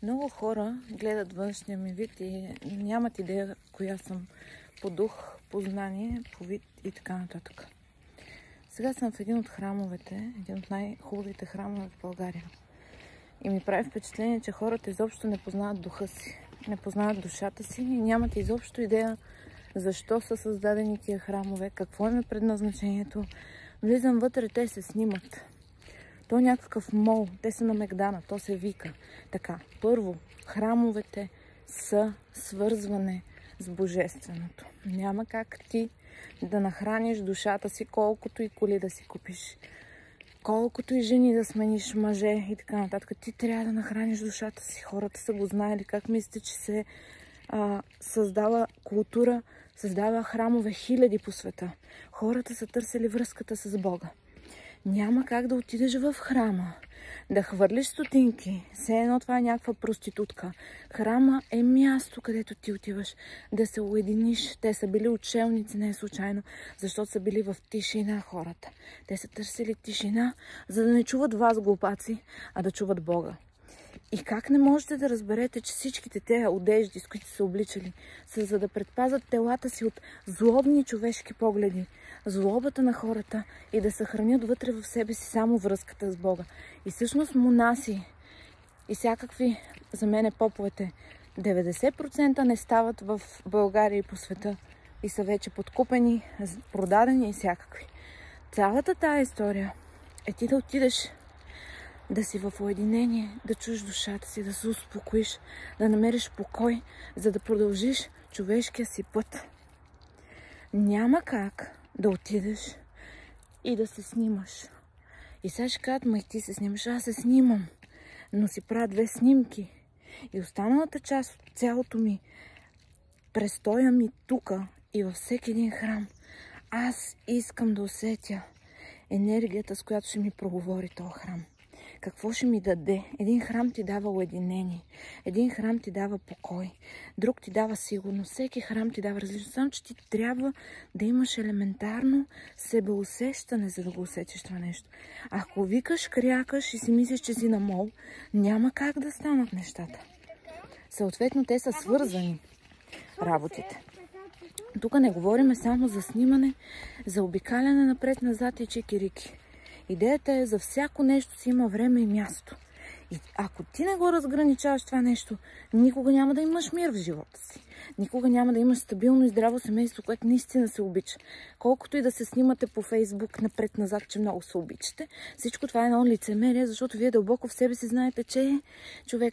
Много хора гледат външния ми вид и нямат идея коя съм по дух, по знание, по вид и така нататък. Сега съм в един от храмовете, един от най-хубавите храмове в България. И ми прави впечатление, че хората изобщо не познават духа си, не познават душата си и нямат изобщо идея защо са създадени тия храмове, какво им е предназначението. Влизам вътре, те се снимат. То е някакъв мол, те са на Мегдана, то се вика. Така, първо, храмовете са свързване с Божественото. Няма как ти да нахраниш душата си, колкото и коли да си купиш, колкото и жени да смениш, мъже и така нататък. Ти трябва да нахраниш душата си. Хората са го знаели. Как мислите, че се създава култура, създава храмове хиляди по света? Хората са търсили връзката с Бога. Няма как да отидеш в храма, да хвърлиш стотинки, все едно това е някаква проститутка. Храма е място, където ти отиваш да се уединиш. Те са били учелници, не е случайно, защото са били в тишина хората. Те са търсили тишина, за да не чуват вас, глупаци, а да чуват Бога. И как не можете да разберете, че всичките тези одежди, с които са обличали, са за да предпазят телата си от злобни човешки погледи, злобата на хората и да съхранят вътре в себе си само връзката с Бога. И всъщност монаси и всякакви, за мен поповете, 90% не стават в България и по света и са вече подкупени, продадени и всякакви. Цялата тая история е ти да отидеш, да си в уединение, да чуеш душата си, да се успокоиш, да намериш покой, за да продължиш човешкия си път. Няма как да отидеш и да се снимаш. И сега ще кажат, ма и ти се снимаш, аз се снимам, но си правя 2 снимки. И останалата част от цялото ми, престоя ми тука и във всеки един храм, аз искам да усетя енергията, с която ще ми проговори този храм. Какво ще ми даде? Един храм ти дава уединение, един храм ти дава покой, друг ти дава сигурност, всеки храм ти дава различно. Само, че ти трябва да имаш елементарно себеусещане, за да го усетиш това нещо. Ако викаш, крякаш и си мислиш, че си на мол, няма как да станат нещата. Съответно, те са свързани работите. Тук не говорим само за снимане, за обикаляне напред-назад и чики-рики. Идеята е за всяко нещо си има време и място. И ако ти не го разграничаваш това нещо, никога няма да имаш мир в живота си. Никога няма да имаш стабилно и здраво семейство, което наистина се обича. Колкото и да се снимате по Фейсбук напред-назад, че много се обичате, всичко това е едно лицемерие, защото вие дълбоко в себе си знаете, че човек